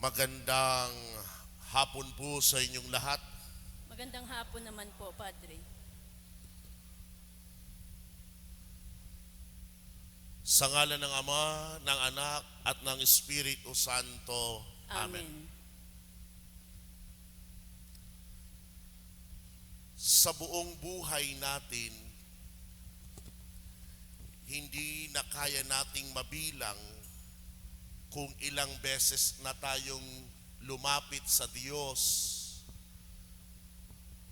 Magandang hapon po sa inyong lahat. Magandang hapon naman po, Padre. Sa ngalan ng Ama, ng Anak, at ng Espiritu Santo. Amen. Amen. Sa buong buhay natin, hindi na kaya nating mabilang kung ilang beses na tayong lumapit sa Diyos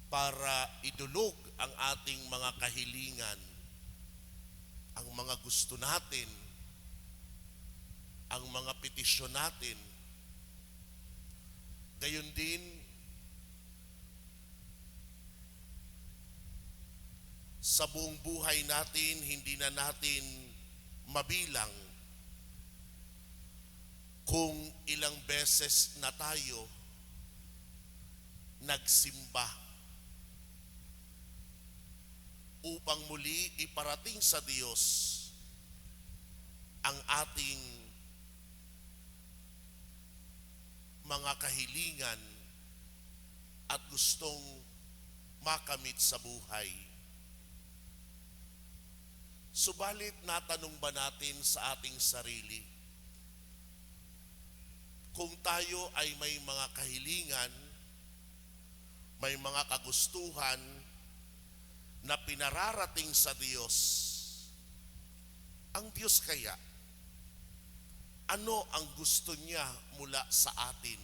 para idulog ang ating mga kahilingan, ang mga gusto natin, ang mga petisyon natin. Gayon din, sa buong buhay natin, hindi na natin mabilang kung ilang beses na tayo nagsimba upang muli iparating sa Diyos ang ating mga kahilingan at gustong makamit sa buhay. Subalit natanong ba natin sa ating sarili, kung tayo ay may mga kahilingan, may mga kagustuhan na pinararating sa Diyos, ang Diyos kaya, ano ang gusto niya mula sa atin?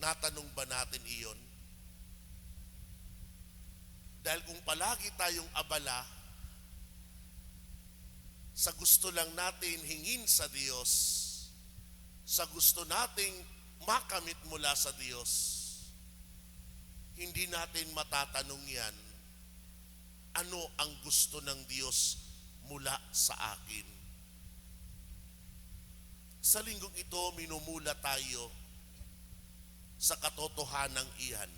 Natanong ba natin iyon? Dahil kung palagi tayong abala sa gusto lang natin hingin sa Diyos, sa gusto nating makamit mula sa Diyos, hindi natin matatanong yan, ano ang gusto ng Diyos mula sa akin? Sa linggong ito, minumula tayo sa katotohanang iyan,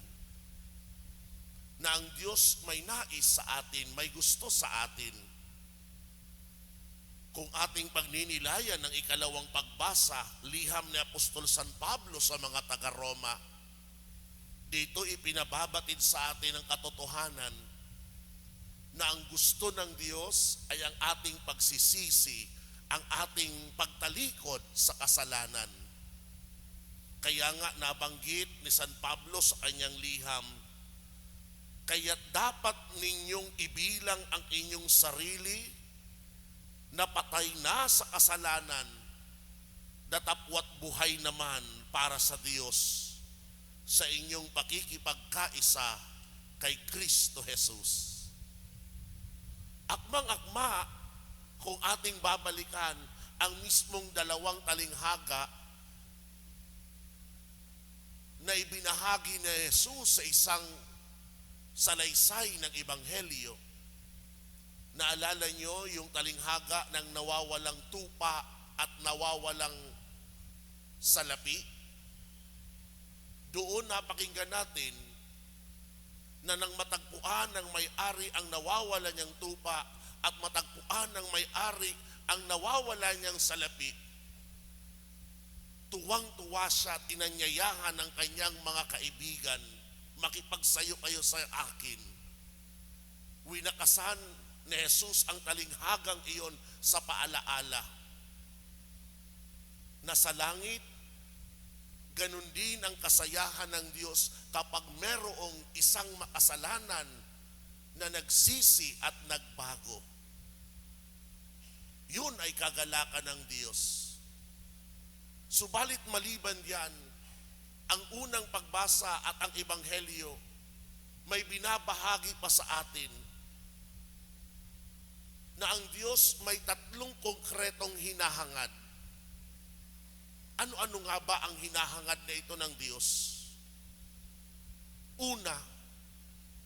na ang Diyos may nais sa atin, may gusto sa atin. Kung ating pagninilayan ng ikalawang pagbasa, liham ni Apostol San Pablo sa mga taga-Roma, dito ipinababatid sa atin ang katotohanan na ang gusto ng Diyos ay ang ating pagsisisi, ang ating pagtalikod sa kasalanan. Kaya nga nabanggit ni San Pablo sa kanyang liham, kaya dapat ninyong ibilang ang inyong sarili na patay na sa kasalanan, datapwat buhay naman para sa Diyos sa inyong pakikipagkaisa kay Kristo Jesus. Akmang-akma kung ating babalikan ang mismong dalawang talinghaga na ibinahagi ni Jesus sa isang salaysay ng Ebanghelyo. Naalala nyo yung talinghaga ng nawawalang tupa at nawawalang salapi? Doon napakinggan natin na nang matagpuan ng may-ari ang nawawala niyang tupa at matagpuan ng may-ari ang nawawala niyang salapi, tuwang-tuwa siya at inanyayahan ng kanyang mga kaibigan, makipagsayo kayo sa akin. Winakasan ni Jesus ang talinghagang iyon sa paalaala na sa langit, ganun din ang kasayahan ng Diyos kapag merong isang makasalanan na nagsisi at nagbago. Yun ay kagalakan ng Diyos. Subalit maliban diyan, ang unang pagbasa at ang Ebanghelyo may binabahagi pa sa atin na ang Diyos may tatlong konkretong hinahangad. Ano-ano nga ba ang hinahangad na ito ng Diyos? Una,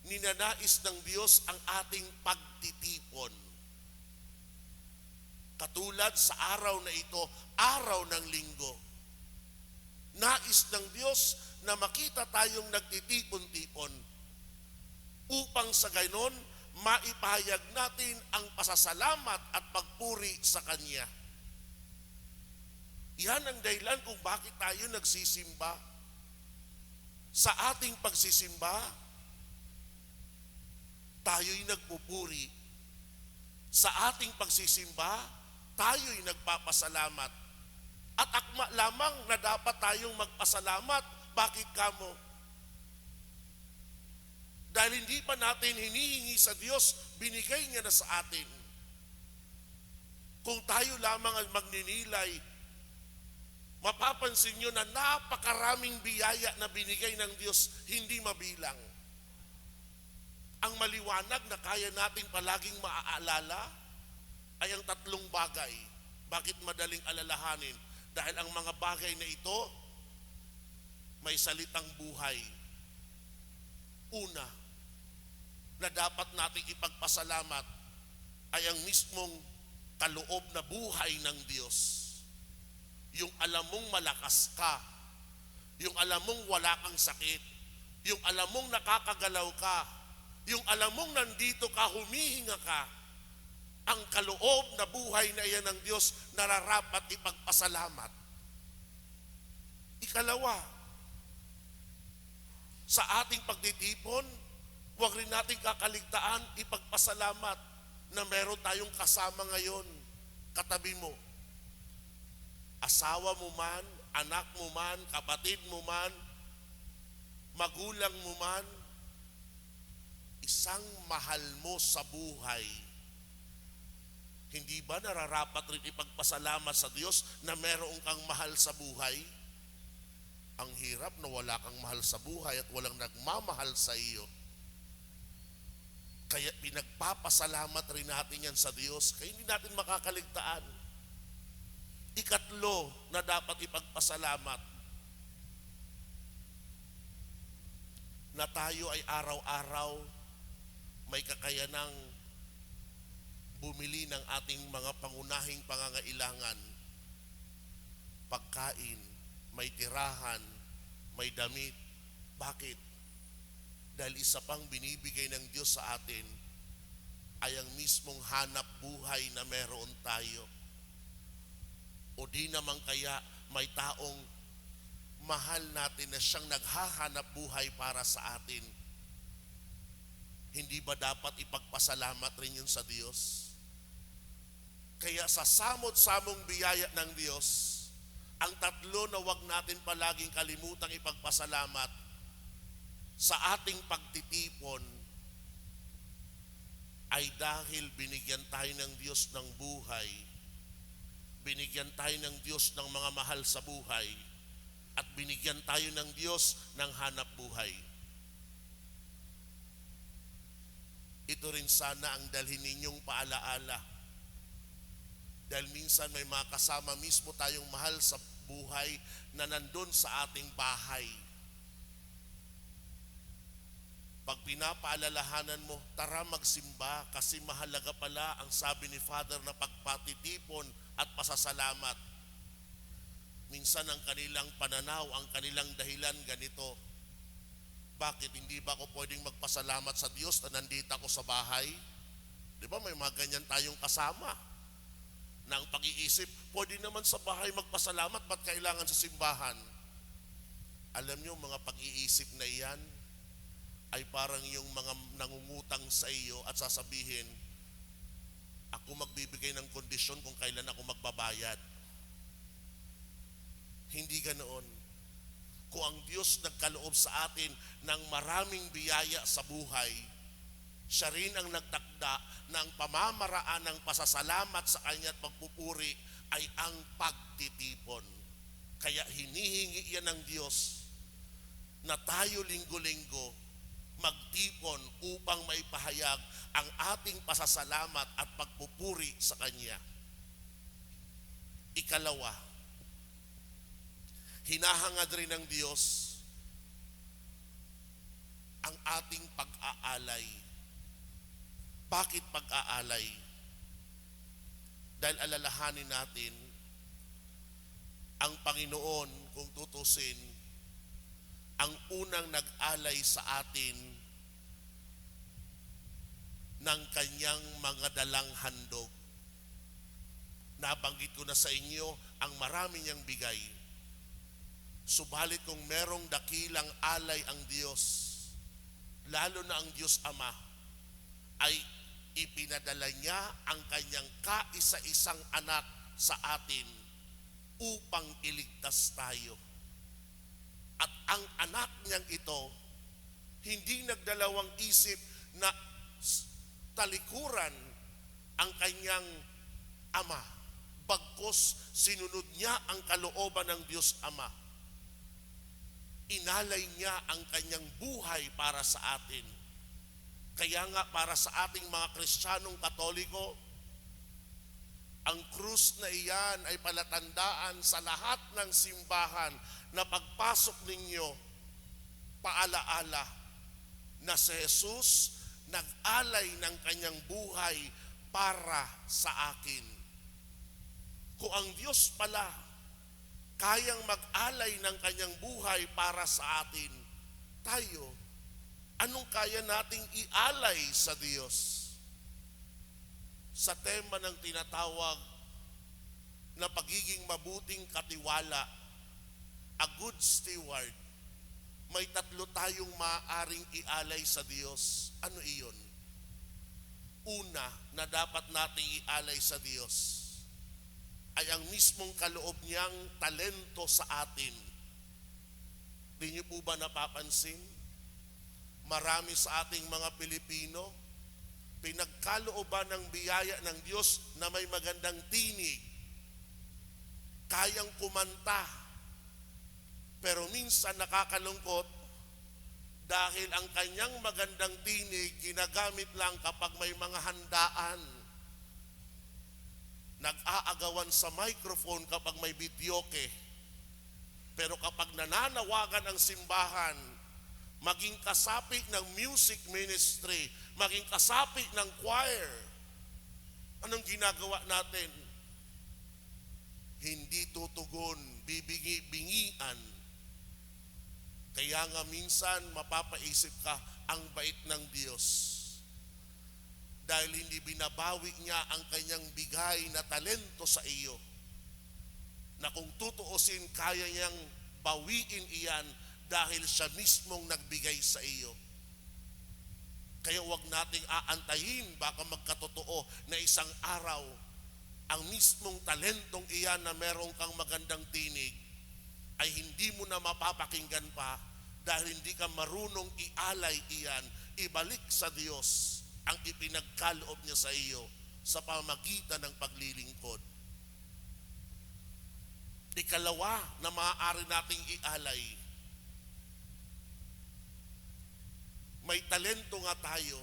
ninanais ng Diyos ang ating pagtitipon. Katulad sa araw na ito, araw ng linggo. Nais ng Diyos na makita tayong nagtitipon-tipon upang sa ganon maipahayag natin ang pasasalamat at pagpuri sa Kanya. Yan ang dahilan kung bakit tayo nagsisimba. Sa ating pagsisimba, tayo'y nagpupuri. Sa ating pagsisimba, tayo'y nagpapasalamat. At akma lamang na dapat tayong magpasalamat. Bakit kamo? Dahil hindi pa natin hinihingi sa Diyos, binigay niya na sa atin. Kung tayo lamang ang magninilay, mapapansin nyo na napakaraming biyaya na binigay ng Diyos, hindi mabilang. Ang maliwanag na kaya nating palaging maaalala ay ang tatlong bagay. Bakit madaling alalahanin? Dahil ang mga bagay na ito, may salitang buhay. Una, na dapat nating ipagpasalamat ay ang mismong kaloob na buhay ng Diyos. Yung alam mong malakas ka, yung alam mong wala kang sakit, yung alam mong nakakagalaw ka, yung alam mong nandito ka, humihinga ka, ang kaloob na buhay na iyan ng Diyos nararapat ipagpasalamat. Ikalawa, sa ating pagtitipon, huwag rin nating kakaligtaan ipagpasalamat na meron tayong kasama ngayon, katabi mo. Asawa mo man, anak mo man, kapatid mo man, magulang mo man, isang mahal mo sa buhay. Hindi ba nararapat rin ipagpasalamat sa Diyos na meron kang mahal sa buhay? Ang hirap na wala kang mahal sa buhay at walang nagmamahal sa iyo. Kaya pinagpapasalamat rin natin yan sa Diyos, kaya hindi natin makakaligtaan. Ikatlo na dapat ipagpasalamat, na tayo ay araw-araw may kakayanang bumili ng ating mga pangunahing pangangailangan. Pagkain, may tirahan, may damit. Bakit? Dahil isa pang binibigay ng Diyos sa atin ay ang mismong hanap buhay na meron tayo. O di naman kaya may taong mahal natin na siyang naghahanap buhay para sa atin. Hindi ba dapat ipagpasalamat rin yun sa Diyos? Kaya sa samot-samong biyaya ng Diyos, ang tatlo na wag natin palaging kalimutang ipagpasalamat sa ating pagtitipon ay dahil binigyan tayo ng Diyos ng buhay, binigyan tayo ng Diyos ng mga mahal sa buhay, at binigyan tayo ng Diyos ng hanap buhay. Ito rin sana ang dalhin ninyong paalaala. Dahil minsan may mga kasama mismo tayong mahal sa buhay na nandun sa ating bahay. Pag pinapaalalahanan mo, tara magsimba kasi mahalaga pala ang sabi ni Father na pagpatitipon at pasasalamat. Minsan ang kanilang pananaw, ang kanilang dahilan ganito. Bakit hindi ba ako pwedeng magpasalamat sa Diyos na nandito ako sa bahay? Di ba may mga ganyan tayong kasama na ang pag-iisip, pwede naman sa bahay magpasalamat, ba't kailangan sa simbahan? Alam niyo, mga pag-iisip na iyan ay parang yung mga nangungutang sa iyo at sasabihin, ako magbibigay ng kondisyon kung kailan ako magbabayad. Hindi ganoon. Kung ang Diyos nagkaloob sa atin ng maraming biyaya sa buhay, siya rin ang nagtakda na ang pamamaraan ng pasasalamat sa Kanya at pagpupuri ay ang pagtitipon. Kaya hinihingi yan ng Diyos na tayo linggo-linggo magtipon upang maipahayag ang ating pasasalamat at pagpupuri sa Kanya. Ikalawa, hinahangad rin ng Diyos ang ating pag-aalay. Bakit pag-aalay? Dahil alalahanin natin, ang Panginoon, kung tutusin, ang unang nag-alay sa atin ng kanyang mga dalang handog. Nabanggit ko na sa inyo ang marami niyang bigay. Subalit kung merong dakilang alay ang Diyos, lalo na ang Diyos Ama, ay ipinadala niya ang kanyang kaisa-isang anak sa atin upang iligtas tayo. At ang anak niyang ito, hindi nagdalawang isip na talikuran ang kanyang ama. Bagkus sinunod niya ang kalooban ng Diyos Ama. Inalay niya ang kanyang buhay para sa atin. Kaya nga para sa ating mga Kristiyanong Katoliko, ang krus na iyan ay palatandaan sa lahat ng simbahan na pagpasok ninyo, paalaala na si Jesus nag-alay ng kanyang buhay para sa akin. Kung ang Diyos pala kayang mag-alay ng kanyang buhay para sa atin, tayo, anong kaya nating ialay sa Diyos? Sa tema ng tinatawag na pagiging mabuting katiwala, a good steward, may tatlo tayong maaaring ialay sa Diyos. Ano iyon? Una na dapat nating ialay sa Diyos ay ang mismong kaloob niyang talento sa atin. Di niyo po ba napapansin? Marami sa ating mga Pilipino, pinagkalooban ng biyaya ng Diyos na may magandang tinig, kayang kumanta, pero minsan nakakalungkot dahil ang kanyang magandang tinig ginagamit lang kapag may mga handaan. Nag-aagawan sa microphone kapag may videoke. Pero kapag nananawagan ang simbahan, maging kasapi ng music ministry, maging kasapi ng choir, anong ginagawa natin? Hindi tutugon, bibingi-bingian. Kaya nga minsan mapapaisip ka, ang bait ng Diyos. Dahil hindi binabawi niya ang kanyang bigay na talento sa iyo. Na kung tutuusin, kaya niyang bawiin iyan dahil siya mismong nagbigay sa iyo. Kaya huwag nating aantayin baka magkatotoo na isang araw ang mismong talentong iyan na meron kang magandang tinig ay hindi mo na mapapakinggan pa dahil hindi ka marunong ialay iyan, ibalik sa Diyos ang ipinagkaloob niya sa iyo sa pamagitan ng paglilingkod. Ikalawa na maaari nating ialay, may talento nga tayo,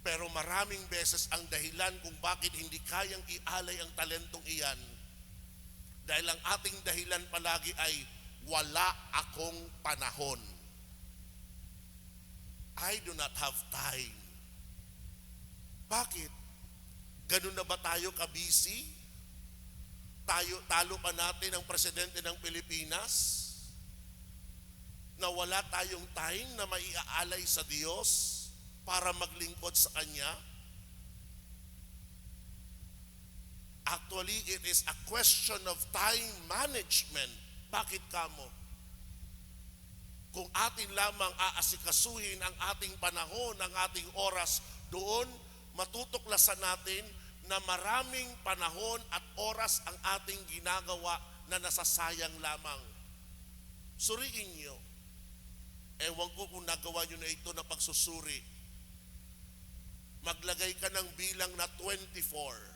pero maraming beses ang dahilan kung bakit hindi kayang ialay ang talentong iyan, dahil ang ating dahilan palagi ay wala akong panahon. I do not have time. Bakit? Ganun na ba tayo ka-busy? Talo pa natin ang presidente ng Pilipinas? Na wala tayong time na maiaalay sa Diyos para maglingkod sa Kanya? Actually, it is a question of time management. Bakit kamo? Kung atin lamang aasikasuhin ang ating panahon, ang ating oras, doon matutuklasan natin na maraming panahon at oras ang ating ginagawa na nasasayang lamang. Suriin nyo. Ewan ko kung nagawa nyo na ito na pagsusuri. Maglagay ka ng bilang na 24.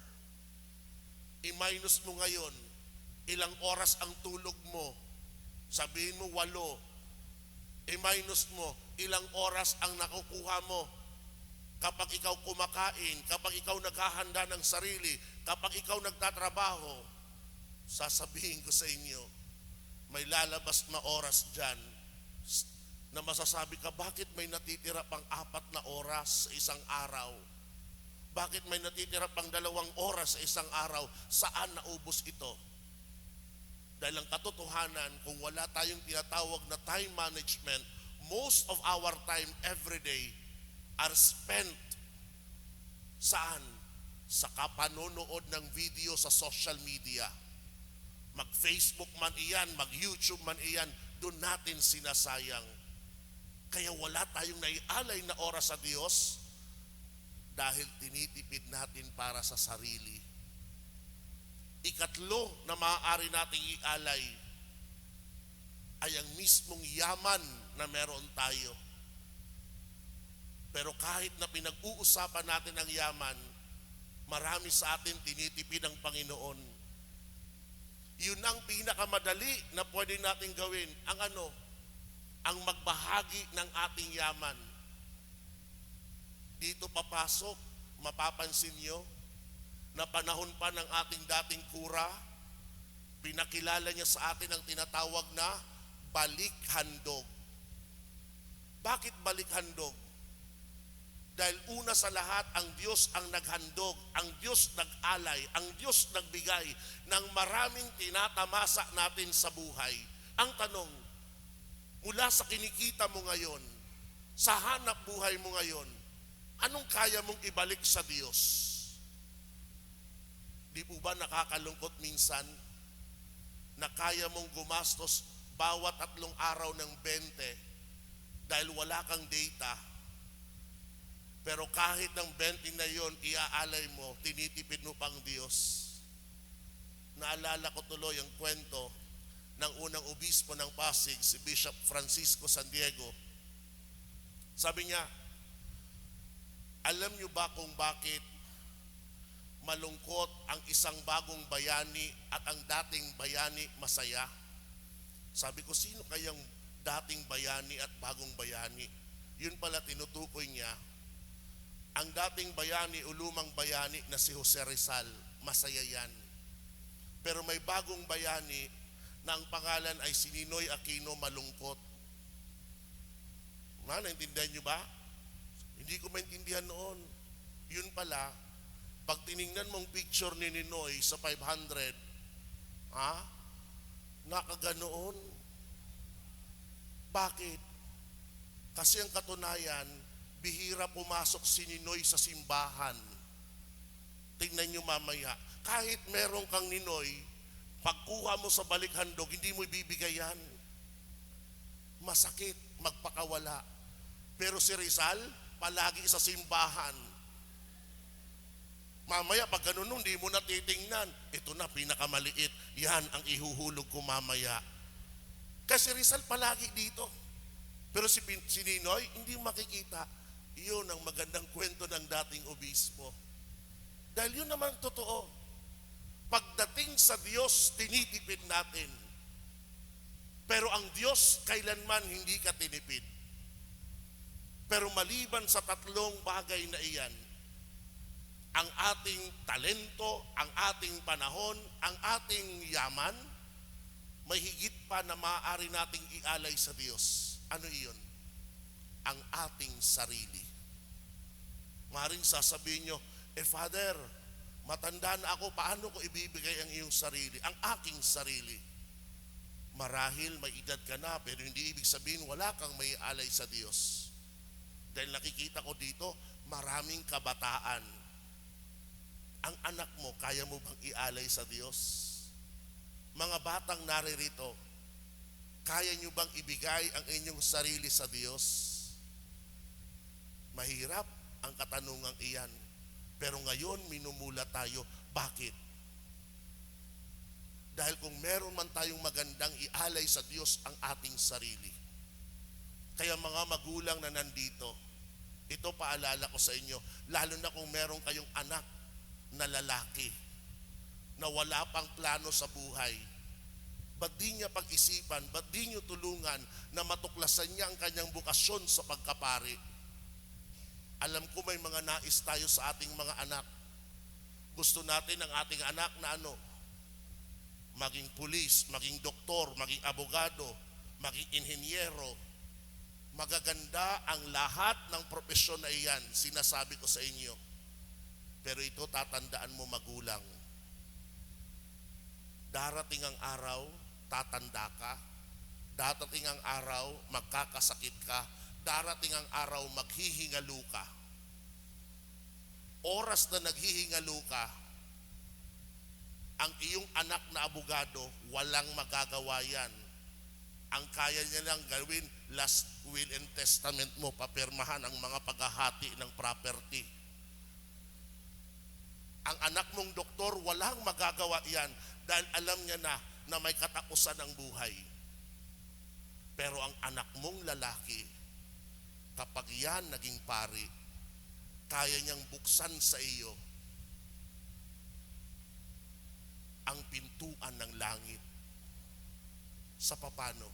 I-minus mo ngayon. Ilang oras ang tulog mo. Sabihin mo 8. I-minus mo, ilang oras ang nakukuha mo kapag ikaw kumakain, kapag ikaw naghahanda ng sarili, kapag ikaw nagtatrabaho. Sasabihin ko sa inyo, may lalabas na oras dyan na masasabi ka, bakit may natitira pang 4 na oras sa isang araw? Bakit may natitira pang 2 oras sa isang araw? Saan naubos ito? Dahil ang katotohanan, kung wala tayong tinatawag na time management, most of our time every day are spent saan? sa kapanonood ng video sa social media. Mag-Facebook man iyan, mag-YouTube man iyan, doon natin sinasayang. Kaya wala tayong naialay na oras sa Diyos dahil tinitipid natin para sa sarili. Ikatlo na maaari nating ialay ay ang mismong yaman na meron tayo. Pero kahit na pinag-uusapan natin ang yaman, marami sa atin tinitipid ang Panginoon. Yun ang pinakamadali na pwede natin gawin. Ang magbahagi ng ating yaman. Dito papasok, mapapansin nyo, na panahon pa ng ating dating kura, pinakilala niya sa atin ang tinatawag na balik-handog. Bakit balik-handog? Dahil una sa lahat, ang Diyos ang naghandog, ang Diyos nag-alay, ang Diyos nagbigay ng maraming tinatamasa natin sa buhay. Ang tanong, mula sa kinikita mo ngayon, sa hanap buhay mo ngayon, anong kaya mong ibalik sa Diyos? Di po ba nakakalungkot minsan na kaya mong gumastos bawat 3 araw ng 20 dahil wala kang data? Pero kahit ng 20 na yon, iaalay mo, tinitipid mo pang Diyos. Naalala ko tuloy ang kwento ng unang obispo ng Pasig, si Bishop Francisco San Diego. Sabi niya, alam niyo ba kung bakit malungkot ang isang bagong bayani at ang dating bayani masaya? Sabi ko, sino kayang dating bayani at bagong bayani? Yun pala tinutukoy niya. Ang dating bayani o lumang bayani na si Jose Rizal, masaya yan. Pero may bagong bayani na ang pangalan ay si Ninoy Aquino, malungkot. Naintindihan nyo ba? Hindi ko maintindihan noon. Yun pala, pag tiningnan mong picture ni Ninoy sa 500, nakaganoon. Bakit? Kasi ang katunayan, bihira pumasok si Ninoy sa simbahan. Tingnan nyo mamaya, kahit meron kang Ninoy, pagkuha mo sa balik-handog, hindi mo ibibigay yan. Masakit, magpakawala. Pero si Rizal, palagi sa simbahan. Mamaya, pag ganun, hindi mo natitingnan. Ito na, pinakamaliit. Yan ang ihuhulog ko mamaya. Kasi Rizal palagi dito. Pero si Ninoy, hindi makikita. Iyon ang magandang kwento ng dating obispo. Dahil yun naman totoo. Pagdating sa Diyos, tinitipid natin. Pero ang Diyos, kailanman hindi ka tinipid. Pero maliban sa 3 bagay na iyan, ang ating talento, ang ating panahon, ang ating yaman, may higit pa na maaari nating ialay sa Diyos. Ano iyon? Ang ating sarili. Maring sasabihin nyo, Father, matanda na ako, paano ko ibibigay ang iyong sarili? Ang aking sarili. Marahil may edad ka na, pero hindi ibig sabihin wala kang may alay sa Diyos. Dahil nakikita ko dito, maraming kabataan. Ang anak mo, kaya mo bang ialay sa Diyos? Mga batang naririto, kaya nyo bang ibigay ang inyong sarili sa Diyos? Mahirap ang katanungang iyan. Pero ngayon, minumula tayo. Bakit? Dahil kung meron man tayong magandang ialay sa Diyos ang ating sarili. Kaya mga magulang na nandito, ito paalala ko sa inyo, lalo na kung meron kayong anak na lalaki, na wala pang plano sa buhay, ba't di niya pag-isipan, ba't di niyo tulungan na matuklasan niya ang kanyang bukasyon sa pagkapari? Alam ko may mga nais tayo sa ating mga anak. Gusto natin ang ating anak na maging pulis, maging doktor, maging abogado, maging inhenyero. Magaganda ang lahat ng propesyon na iyan, sinasabi ko sa inyo. Pero ito tatandaan mo magulang. Darating ang araw, tatanda ka. Darating ang araw, magkakasakit ka. Darating ang araw, maghihingalo ka. oras na naghihingalo ka, ang iyong anak na abogado, walang magagawa yan. Ang kaya niya lang gawin, last will and testament mo, papirmahan ang mga paghahati ng property. Ang anak mong doktor, walang magagawa yan dahil alam niya na may katapusan ang buhay. Pero ang anak mong lalaki, kapag yan naging pari, kaya niyang buksan sa iyo ang pintuan ng langit. Sa papano?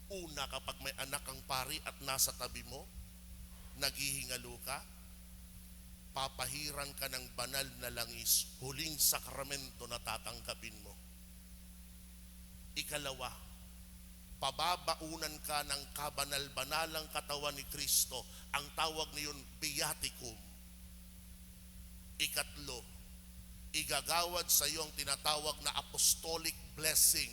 Una, kapag may anak kang pari at nasa tabi mo, naghihingalo ka, papahiran ka ng banal na langis, huling sakramento na tatanggapin mo. Ikalawa, pababaunan ka ng kabanal-banalang katawan ni Kristo, ang tawag niyon viaticum. Ikatlo, igagawad sa iyo ang tinatawag na apostolic blessing,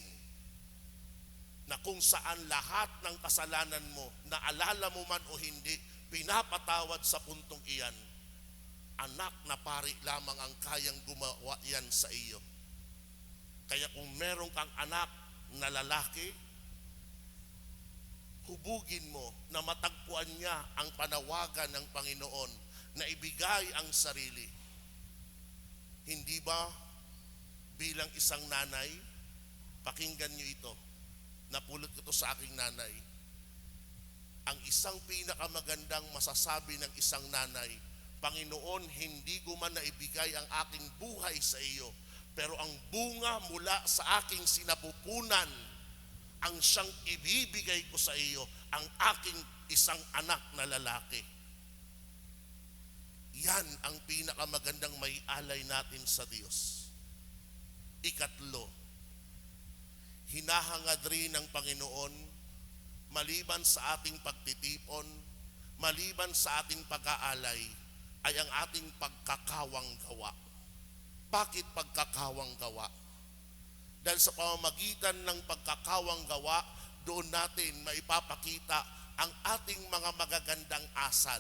na kung saan lahat ng kasalanan mo, naalala mo man o hindi, pinapatawad sa puntong iyan. Anak na pari lamang ang kayang gumawa yan sa iyo. Kaya kung meron kang anak na lalaki, hubugin mo na matagpuan niya ang panawagan ng Panginoon na ibigay ang sarili. Hindi ba bilang isang nanay, pakinggan niyo ito, napulot ko ito sa aking nanay. Ang isang pinakamagandang masasabi ng isang nanay, Panginoon, hindi ko man naibigay ang aking buhay sa iyo, pero ang bunga mula sa aking sinapupunan, ang siyang ibibigay ko sa iyo, ang aking isang anak na lalaki. Yan ang pinakamagandang may alay natin sa Diyos. Ikatlo, hinahangad rin ng Panginoon, maliban sa ating pagtitipon, maliban sa ating pag-aalay, ay ang ating pagkakawang gawa. Bakit pagkakawang gawa? Dahil sa pamamagitan ng pagkakawang gawa, doon natin maipapakita ang ating mga magagandang asal.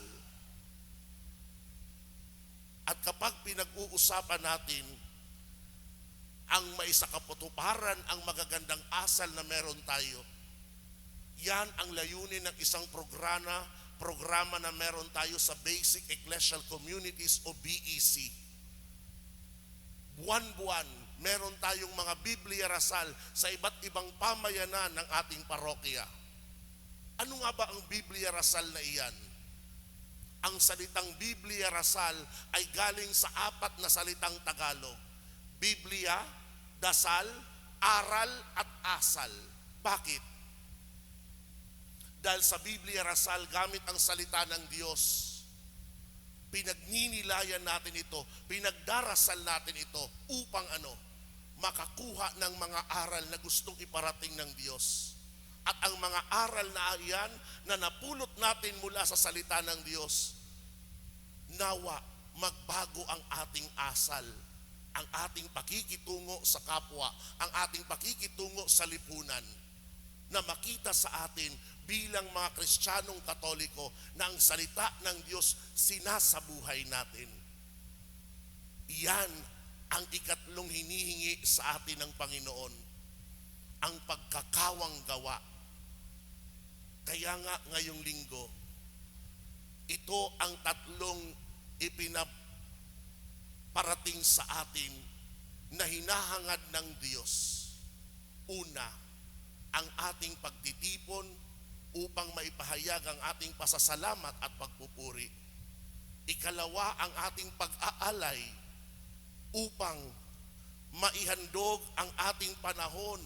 At kapag pinag-uusapan natin ang maisakaputuparan ang magagandang asal na meron tayo, yan ang layunin ng isang programa na meron tayo sa Basic Ecclesial Communities o BEC. Buwan-buwan, meron tayong mga Biblia Rasal sa iba't ibang pamayanan ng ating parokya. Ano nga ba ang Biblia Rasal na iyan? Ang salitang Biblia Rasal ay galing sa 4 na salitang Tagalog. Biblia, dasal, aral at asal. Bakit? Dahil sa Biblia Rasal, gamit ang salita ng Diyos, pinagninilayan natin ito, pinagdarasal natin ito upang makakuha ng mga aral na gustong iparating ng Diyos. At ang mga aral na iyan na napulot natin mula sa salita ng Diyos, nawa magbago ang ating asal, ang ating pakikitungo sa kapwa, ang ating pakikitungo sa lipunan, na makita sa atin bilang mga Kristiyanong Katoliko na ang salita ng Diyos sinasabuhay natin. Iyan ang ikatlong hinihingi sa atin ng Panginoon, ang pagkakawang gawa. Kaya nga ngayong linggo, ito ang tatlong ipinaparating sa atin na hinahangad ng Diyos. Una, ang ating pagtitipon upang maipahayag ang ating pasasalamat at pagpupuri. Ikalawa, ang ating pag-aalay upang maihandog ang ating panahon,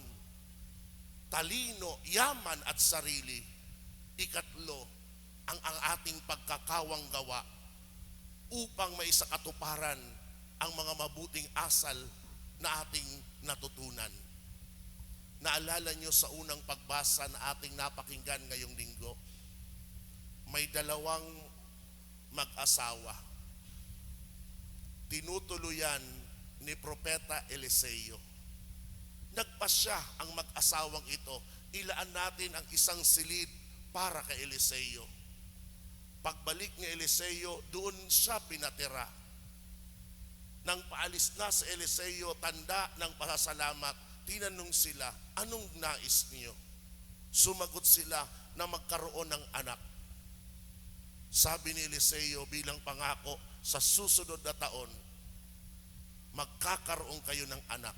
talino, yaman at sarili. Ikatlo, ang ating pagkakawang gawa upang maisakatuparan ang mga mabuting asal na ating natutunan. Naalala nyo sa unang pagbasa na ating napakinggan ngayong linggo, may dalawang mag-asawa. Tinutuluyan ni Propeta Eliseo. Nagpasya ang mag-asawang ito, ilaan natin ang isang silid para kay Eliseo. Pagbalik ni Eliseo, doon siya pinatira. Nang paalis na sa Eliseo, tanda ng pasasalamat, tinanong sila, anong nais niyo? Sumagot sila na magkaroon ng anak. Sabi ni Eliseo bilang pangako, sa susunod na taon, magkakaroon kayo ng anak.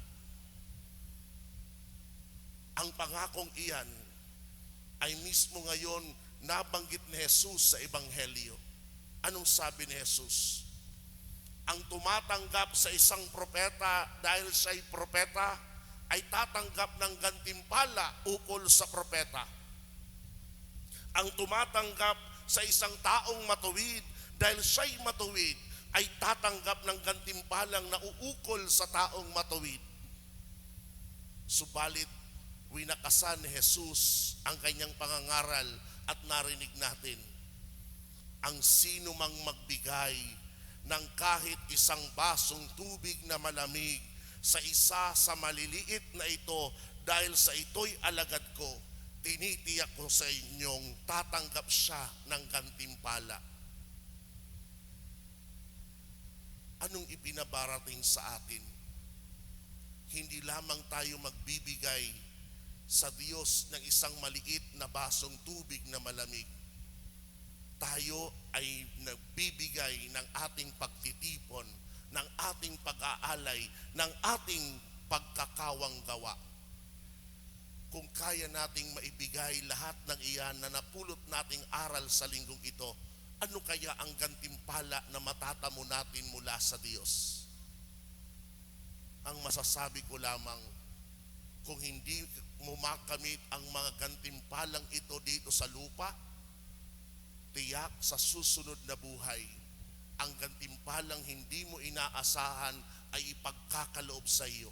Ang pangakong iyan ay mismo ngayon nabanggit ni Jesus sa Ebanghelyo. Anong sabi ni Jesus? Ang tumatanggap sa isang propeta dahil siya'y propeta ay tatanggap ng gantimpala ukol sa propeta. Ang tumatanggap sa isang taong matuwid dahil siya'y matuwid ay tatanggap ng gantimpalang nauukol sa taong matuwid. Subalit, winakasan ni Jesus ang kanyang pangangaral at narinig natin, ang sino mang magbigay ng kahit isang basong tubig na malamig sa isa sa maliliit na ito dahil sa ito'y alagad ko, tinitiyak ko sa inyong tatanggap siya ng gantimpala. Anong ipinabarating sa atin? Hindi lamang tayo magbibigay sa Diyos ng isang maliit na basong tubig na malamig. Tayo ay nagbibigay ng ating pagtitipon, ng ating pag-aalay, ng ating pagkakawang gawa. Kung kaya nating maibigay lahat ng iyan na napulot nating aral sa linggong ito, ano kaya ang gantimpala na matatamo natin mula sa Diyos? Ang masasabi ko lamang, kung hindi mo makamit ang mga gantimpalang ito dito sa lupa, tiyak sa susunod na buhay, ang gantimpalang hindi mo inaasahan ay ipagkakaloob sa iyo.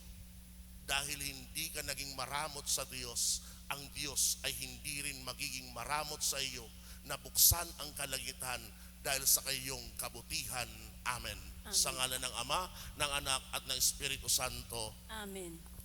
Dahil hindi ka naging maramot sa Diyos, ang Diyos ay hindi rin magiging maramot sa iyo na buksan ang kalangitan dahil sa kayong kabutihan. Amen. Amen. Sa ngalan ng Ama, ng Anak at ng Espiritu Santo. Amen.